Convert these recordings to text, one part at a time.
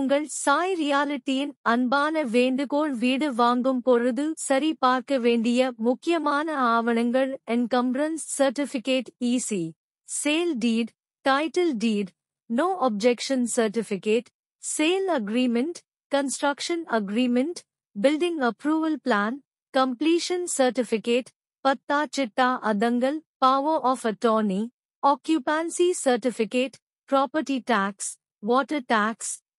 உங்கள் சாய் ரியாலிட்டியின் அன்பான வேண்டுகோள். வீடு வாங்கும் பொழுது சரி பார்க்க வேண்டிய முக்கியமான ஆவணங்கள்: encumbrance certificate, EC, sale deed, title deed, no objection certificate, sale agreement, construction agreement, building approval plan, completion certificate, patta chitta அதங்கள், power of attorney, occupancy certificate, property tax, water tax,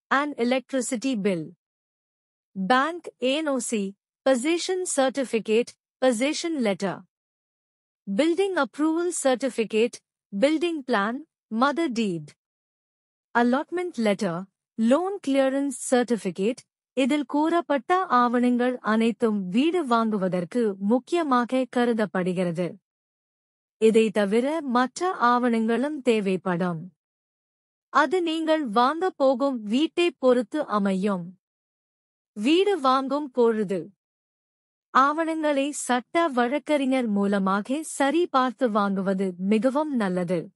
and electricity bill. Bank NOC, possession certificate, possession letter. Building approval certificate, building plan, mother deed. Allotment letter, loan clearance certificate. இதில் கூறப்பட்ட ஆவணங்கள் அனைத்தும் வீடு வாங்குவதற்கு முக்கியமாக கருதப்படுகிறது. இதை தவிர மற்ற ஆவணங்களும் தேவைப்படும். அது நீங்கள் வாங்கப் போகும் வீட்டைப் பொறுத்து அமையும். வீடு வாங்கும் பொழுது ஆவணங்களை சட்ட வழக்கறிஞர் மூலமாக சரி பார்த்து வாங்குவது மிகவும் நல்லது.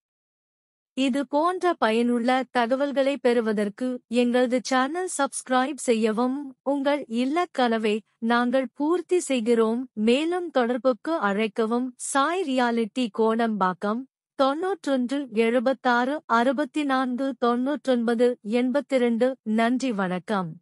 இது போன்ற பயனுள்ள தகவல்களை பெறுவதற்கு எங்களது சேனல் சப்ஸ்கிரைப் செய்யவும். உங்கள் இல்லக் கனவை நாங்கள் பூர்த்தி செய்கிறோம். மேலும் தொடர்புக்கு அழைக்கவும். சாய் ரியாலிட்டி, கோடம்பாக்கம், 91 76 64 99 82. நன்றி, வணக்கம்.